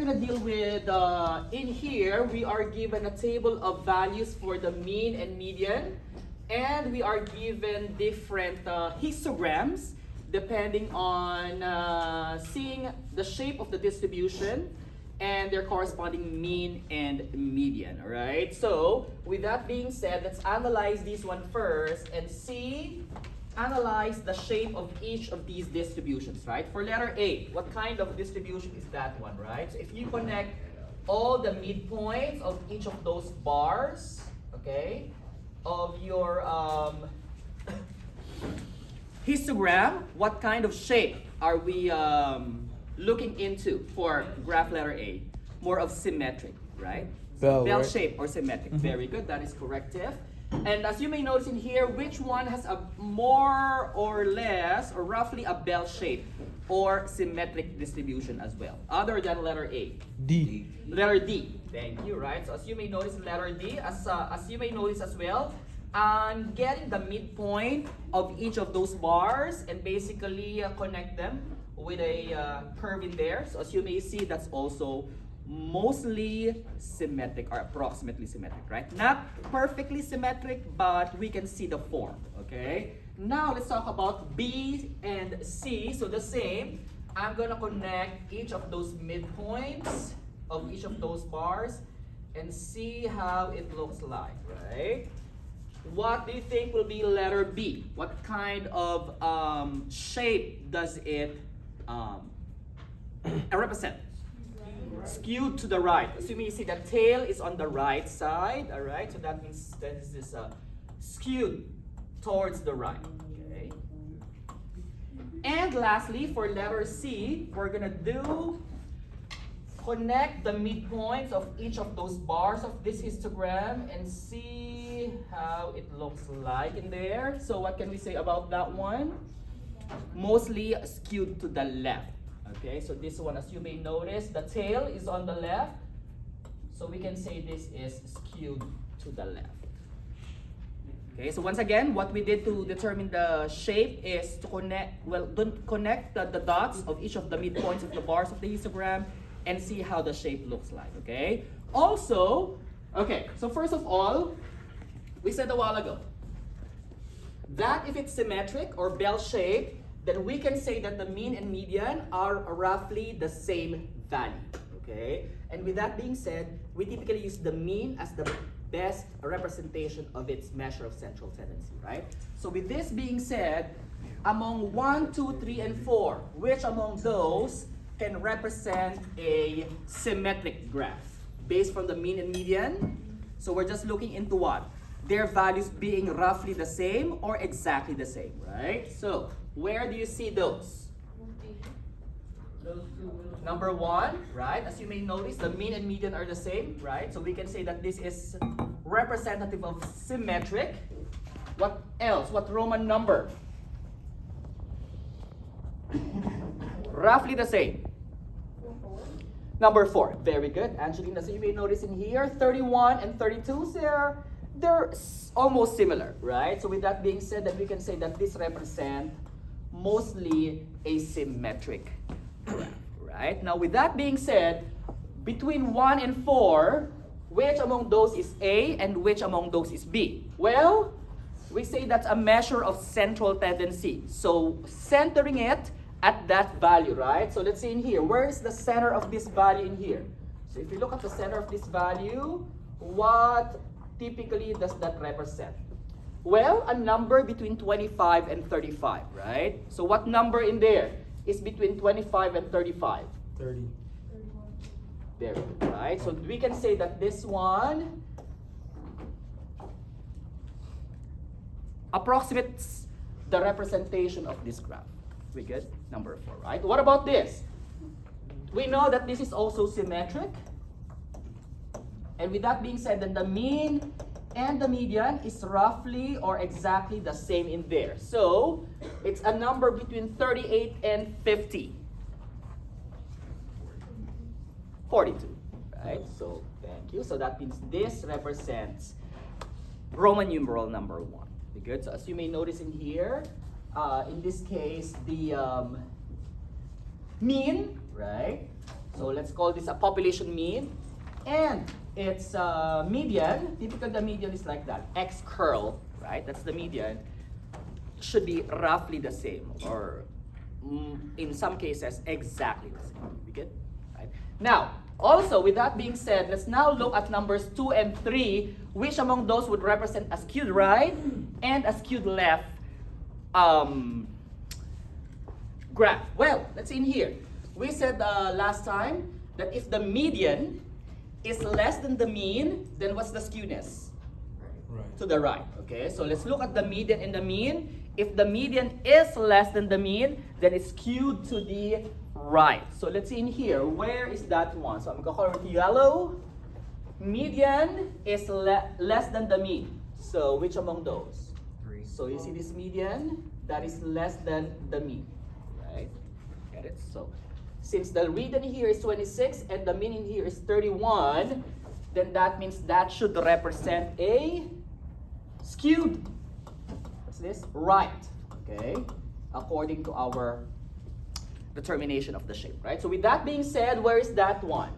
gonna deal with, in here, we are given a table of values for the mean and median, and we are given different histograms depending on seeing the shape of the distribution and their corresponding mean and median, all right? So, with that being said, let's analyze this one first and analyze the shape of each of these distributions, right? For letter A, what kind of distribution is that one, right? So if you connect all the midpoints of each of those bars, okay, of your histogram, what kind of shape are we looking into for graph letter A? More of symmetric, right? Bell right? shape or symmetric. Very good, that is corrective. And as you may notice in here, which one has a more or less or roughly a bell shape or symmetric distribution as well, other than letter A? D. Letter D. Thank you, right? So as you may notice in letter D, as you may notice as well, I'm getting the midpoint of each of those bars and basically connect them with a curve in there. So as you may see, that's also mostly symmetric or approximately symmetric, right? Not perfectly symmetric, but we can see the form, okay? Now let's talk about B and C. So the same, I'm gonna connect each of those midpoints of each of those bars and see how it looks like, right? What do you think will be letter B? What kind of shape does it represent? Skewed to the right. Assuming you see the tail is on the right side, all right? So that means that this is skewed towards the right, okay? And lastly, for letter C, we're gonna connect the midpoints of each of those bars of this histogram and see how it looks like in there. So what can we say about that one? Mostly skewed to the left. Okay, so this one, as you may notice, the tail is on the left. So we can say this is skewed to the left. Okay, so once again, what we did to determine the shape is to connect the dots of each of the midpoints of the bars of the histogram and see how the shape looks like, okay? Also, okay, so first of all, we said a while ago that if it's symmetric or bell-shaped, then we can say that the mean and median are roughly the same value, okay? And with that being said, we typically use the mean as the best representation of its measure of central tendency, right? So with this being said, among 1, 2, 3, and 4, which among those can represent a symmetric graph based from the mean and median? So we're just looking into what? Their values being roughly the same or exactly the same, right? So where do you see those? Number 1, right? As you may notice, the mean and median are the same, right? So we can say that this is representative of symmetric. What else? What Roman number? Roughly the same. Number 4. Very good. Angelina, so you may notice in here, 31 and 32, they're almost similar, right? So with that being said, that we can say that this represent mostly a symmetric graph, right? Now with that being said, between 1 and 4, which among those is A and which among those is B? Well, we say that's a measure of central tendency. So centering it at that value, right? So let's see in here, where is the center of this value in here? So if you look at the center of this value, what typically does that represent? Well, a number between 25 and 35, right? So what number in there is between 25 and 35? 30. Very good, right? So we can say that this one approximates the representation of this graph. We good? Number 4, right? What about this? We know that this is also symmetric. And with that being said, then the mean and the median is roughly or exactly the same in there. So it's a number between 38 and 50. 42, right? So thank you. So that means this represents Roman numeral number 1. Be good? So as you may notice in here, in this case, the mean, right, So let's call this a population mean. And its median, typically the median is like that. X curl, right? That's the median. Should be roughly the same, or in some cases, exactly the same. We good? Right? Now, also, with that being said, let's now look at numbers 2 and 3. Which among those would represent a skewed right and a skewed left graph? Well, let's see in here. We said last time that if the median is less than the mean, then what's the skewness? Right. To the right. Okay, so let's look at the median and the mean. If the median is less than the mean, then it's skewed to the right. So let's see in here, where is that one? So I'm going to color it yellow. Median is less than the mean. So which among those? 3. So you see this median, that is less than the mean, right? Get it? So since the median here is 26 and the mean in here is 31, then that means that should represent a skewed, what's this? Right, okay? According to our determination of the shape, right? So with that being said, where is that one?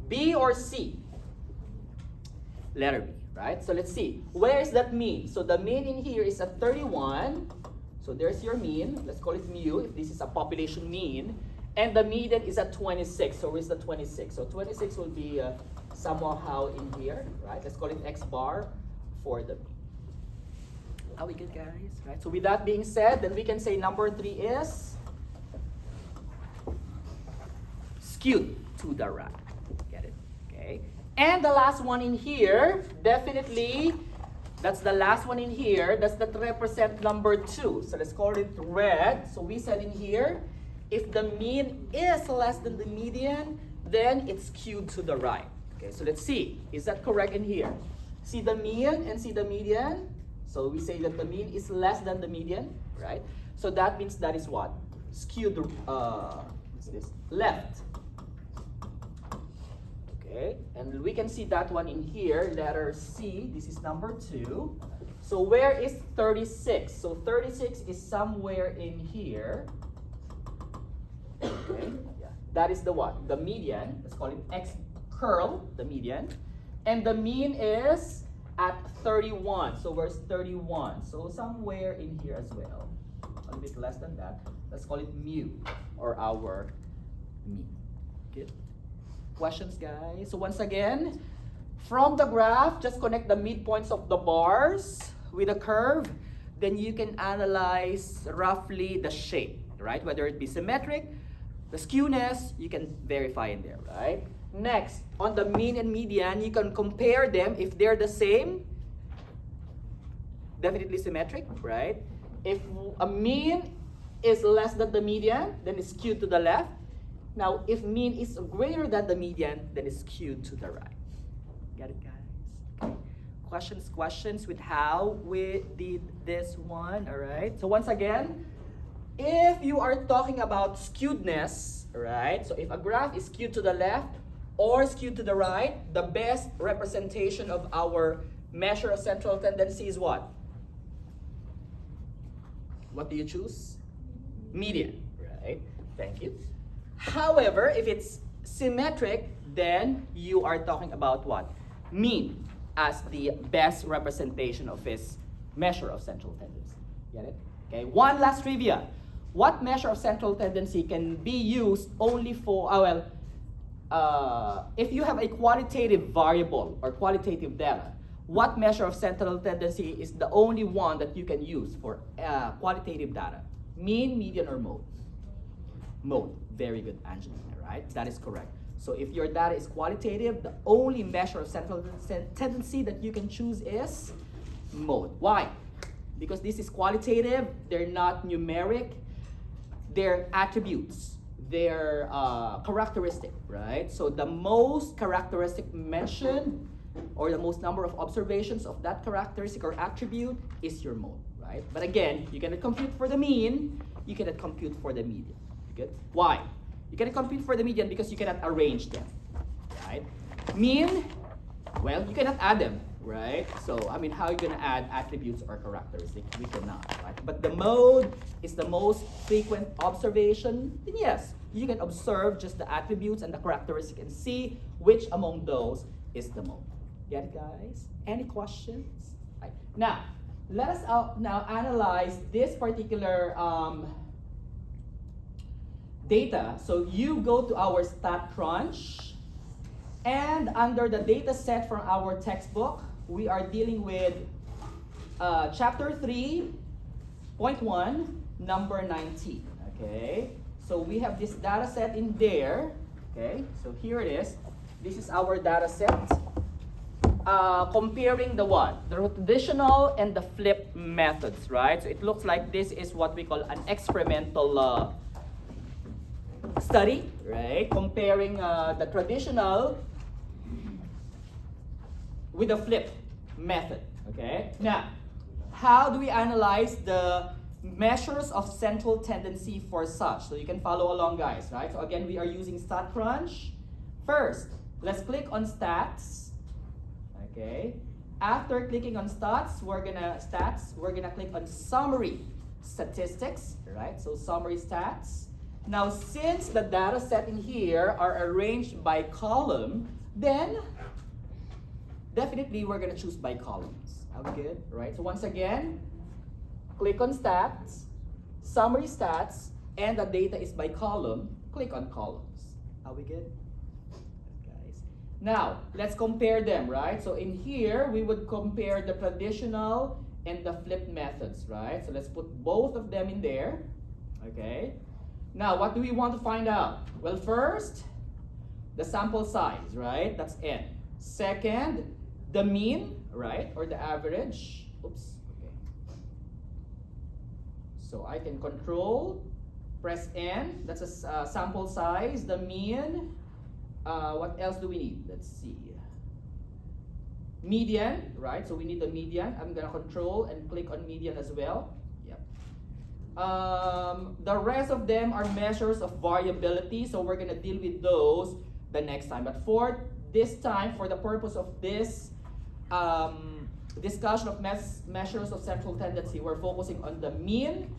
B or C? Letter B, right? So let's see. Where is that mean? So the mean in here is at 31. So there's your mean. Let's call it mu if this is a population mean. And the median is at 26. So where's the 26? So 26 will be somehow in here, right? Let's call it X bar for the mean. Are we good, guys? Right? So with that being said, then we can say number 3 is skewed to the right. Get it? Okay. And the last one in here, definitely, that's the last one in here. That's that represent number 2. So let's call it red. So we said in here, if the mean is less than the median, then it's skewed to the right. Okay, so let's see. Is that correct in here? See the mean and see the median. So we say that the mean is less than the median, right? So that means that is what? Skewed, what's this? Left. Okay, and we can see that one in here, letter C. This is number 2. So where is 36? So 36 is somewhere in here. Okay, yeah. That is the what? The median. Let's call it X curl, the median. And the mean is at 31. So where's 31? So somewhere in here as well. A little bit less than that. Let's call it mu, or our mean. Good. Questions, guys? So once again, from the graph, just connect the midpoints of the bars with a curve. Then you can analyze roughly the shape, right? Whether it be symmetric, the skewness, you can verify in there, right? Next, on the mean and median, you can compare them. If they're the same, definitely symmetric, right? If a mean is less than the median, then it's skewed to the left. Now, if mean is greater than the median, then it's skewed to the right. Got it, guys? Okay. Questions with how we did this one, all right? So once again, if you are talking about skewedness, right? So if a graph is skewed to the left or skewed to the right, the best representation of our measure of central tendency is what? What do you choose? Median, right? Thank you. However, if it's symmetric, then you are talking about what? Mean as the best representation of its measure of central tendency. Get it? Okay, one last trivia. What measure of central tendency can be used only for, if you have a qualitative variable or qualitative data, what measure of central tendency is the only one that you can use for qualitative data? Mean, median, or mode? Mode. Very good, Angelina, right? That is correct. So if your data is qualitative, the only measure of central tendency that you can choose is mode. Why? Because this is qualitative, they're not numeric, they're attributes, they're characteristic, right? So the most characteristic mentioned, or the most number of observations of that characteristic or attribute is your mode, right? But again, you cannot compute for the mean, you cannot compute for the median. Good? Why? You cannot compute for the median because you cannot arrange them, right? Mean, well, you cannot add them. right? So, I mean, how are you going to add attributes or characteristics? We cannot, right? But the mode is the most frequent observation. Then yes, you can observe just the attributes and the characteristics and see which among those is the mode. Get it, guys? Any questions? Right. Now, let us now analyze this particular data. So you go to our StatCrunch, and under the data set from our textbook, we are dealing with chapter 3.1, number 19. Okay, so we have this data set in there. Okay, so here it is. This is our data set. Comparing the what? The traditional and the flip methods, right? So it looks like this is what we call an experimental study, right? Comparing the traditional with the flip method, okay? Now, how do we analyze the measures of central tendency for such? So you can follow along, guys, right? So again, we are using StatCrunch. First, let's click on stats, okay? After clicking on stats, we're gonna click on summary statistics, right? So summary stats. Now, since the data set in here are arranged by column, then definitely we're gonna choose by columns. Are we good? Right? So once again, click on stats, summary stats, and the data is by column. Click on columns. Are we good? Guys. Now, let's compare them, right? So in here, we would compare the traditional and the flip methods, right? So let's put both of them in there, okay? Now, what do we want to find out? Well, first, the sample size, right? That's n. Second, the mean, right? Or the average. Oops. Okay. So I can control, press n. That's a sample size. The mean. What else do we need? Let's see. Median, right? So we need the median. I'm gonna control and click on median as well. The rest of them are measures of variability, so we're gonna deal with those the next time. But for this time, for the purpose of this discussion of measures of central tendency, we're focusing on the mean,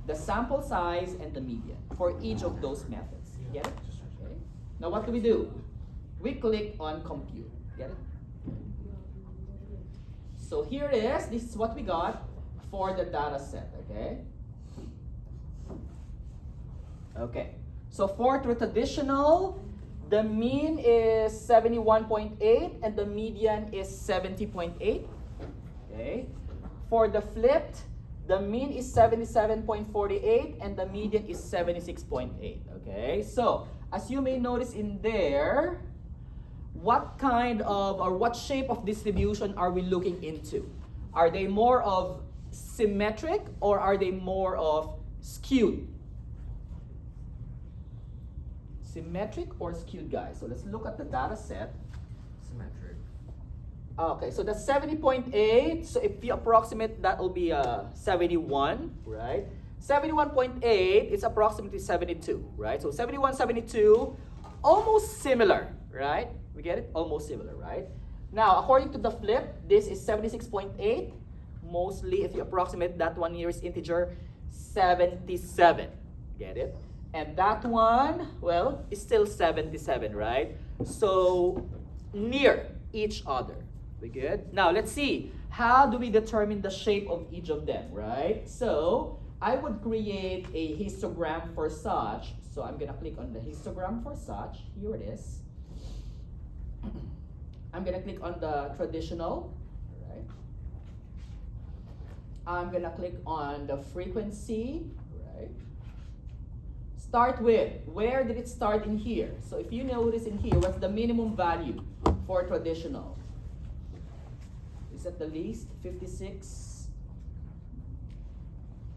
the sample size, and the median for each of those methods. Get it? Okay. Now what do? We click on compute. Get it? So here it is. This is what we got for the data set. Okay. Okay, so for the traditional, the mean is 71.8 and the median is 70.8. Okay, for the flipped, the mean is 77.48 and the median is 76.8. Okay, so as you may notice in there, what kind of or what shape of distribution are we looking into? Are they more of symmetric or are they more of skewed? Symmetric or skewed, guys? So let's look at the data set. Symmetric. Okay, so that's 70.8. So if you approximate, that will be 71, right? 71.8 is approximately 72, right? So 71, 72, almost similar, right? We get it? Almost similar, right? Now, according to the flip, this is 76.8. Mostly, if you approximate that one nearest integer, 77. Get it? And that one, well, is still 77, right? So near each other. We good? Now let's see. How do we determine the shape of each of them, right? So I would create a histogram for such. So I'm gonna click on the histogram for such. Here it is. I'm gonna click on the traditional, right? I'm gonna click on the frequency, right? Start with, where did it start in here? So if you notice in here, what's the minimum value for traditional? Is that the least? 56,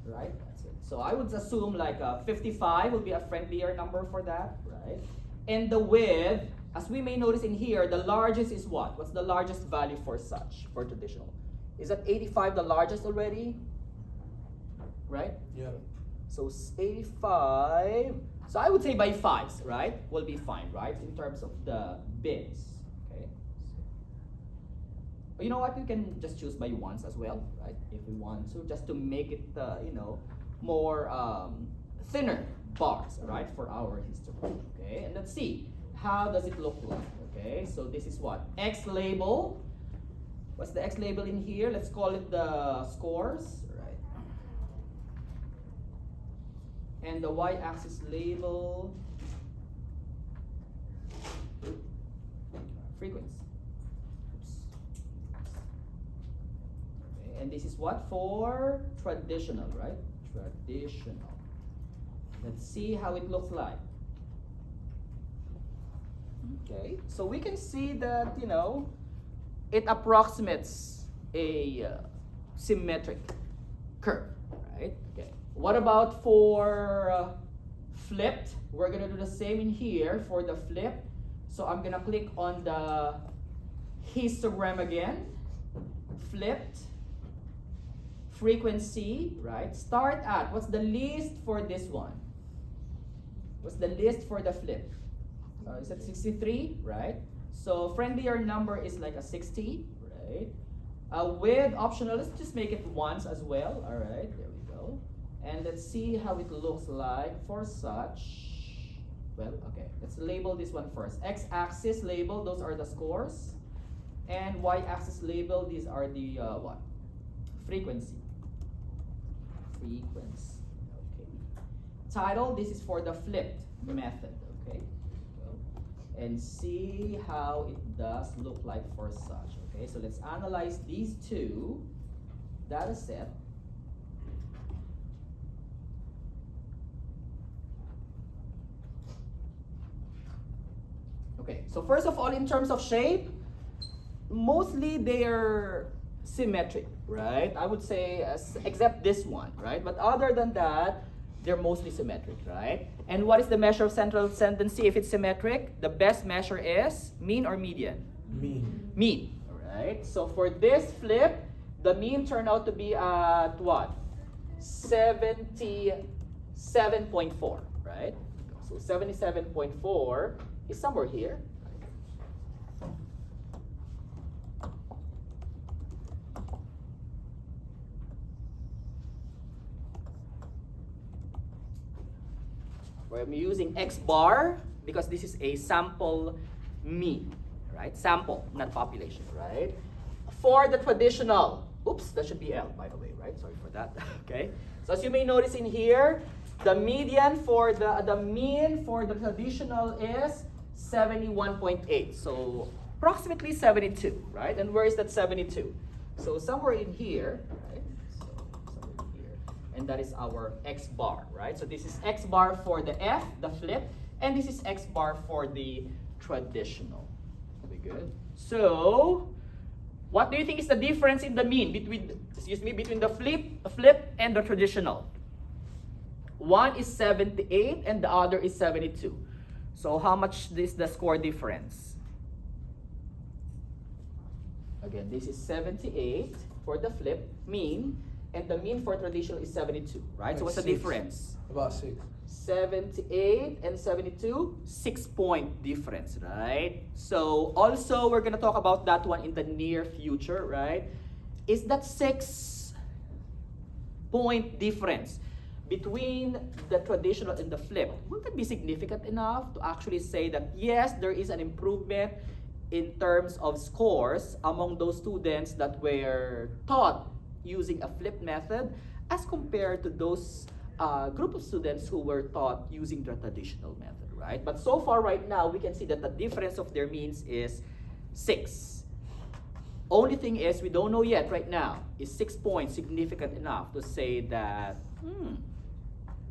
right? That's it. So I would assume like 55 would be a friendlier number for that, right? And the width, as we may notice in here, the largest is what? What's the largest value for such, for traditional? Is that 85 the largest already? Right? Yeah. So 85, so I would say by 5s, right? Will be fine, right? In terms of the bits, okay? You know what? You can just choose by ones as well, right? If we want to, just to make it, more thinner bars, right, for our histogram. Okay, and let's see how does it look like. Okay, so this is what X label. What's the X label in here? Let's call it the scores, right? And the Y-axis label, frequency. Okay, and this is what for traditional, right? Traditional. Let's see how it looks like. Okay, so we can see that, it approximates a symmetric curve, right? Okay. What about for flipped? We're gonna do the same in here for the flip. So I'm gonna click on the histogram again, flipped, frequency, right? Start at, what's the least for this one? What's the least for the flip? Is it 63, right? So friendlier number is like a 60, right? With optional, let's just make it once as well. All right, there we go. And let's see how it looks like for such. Well, okay, let's label this one first. X-axis label, those are the scores. And Y-axis label, these are the what? Frequency. Frequency, okay. Title, this is for the flipped method, okay? And see how it does look like for such. Okay, so let's analyze these two data set. Okay, so first of all, in terms of shape, mostly they're symmetric, right? I would say, except this one, right? But other than that, they're mostly symmetric, right? And what is the measure of central tendency if it's symmetric? The best measure is mean or median? Mean. Mean, all right? So for this flip, the mean turned out to be at what? 77.4, right? So 77.4 is somewhere here. I'm using X bar because this is a sample mean, right? Sample, not population, right? For the traditional, oops, that should be L, by the way, right? Sorry for that, okay? So as you may notice in here, the median for the mean for the traditional is 71.8. So approximately 72, right? And where is that 72? So somewhere in here, right? So somewhere in here. And that is our X bar, right? So this is X bar for the F, the flip, and this is X bar for the traditional. Very good. So what do you think is the difference in the mean between the flip and the traditional? One is 78 and the other is 72. So how much is the score difference? Again, this is 78 for the flip mean, and the mean for traditional is 72, right? Like so what's the 6. difference? About 6. 78 and 72, 6-point difference, right? So also we're gonna talk about that one in the near future, right? Is that 6-point difference between the traditional and the flip, will that be significant enough to actually say that yes, there is an improvement in terms of scores among those students that were taught using a flip method as compared to those group of students who were taught using the traditional method, right? But so far right now, we can see that the difference of their means is 6. Only thing is, we don't know yet right now, is 6 points significant enough to say that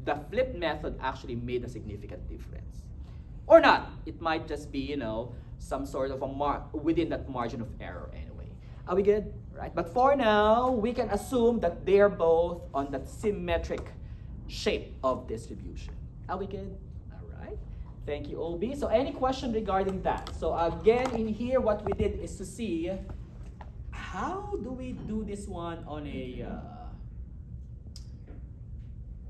the flip method actually made a significant difference? Or not. It might just be, some sort of a within that margin of error anyway. Are we good? Right? But for now, we can assume that they're both on that symmetric shape of distribution. Are we good? All right. Thank you, OB. So any question regarding that? So again, in here, what we did is to see how do we do this one on a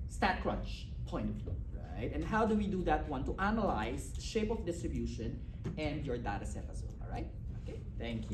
StatCrunch point of view, right? And how do we do that one to analyze shape of distribution and your data set as well, all right? Okay, thank you.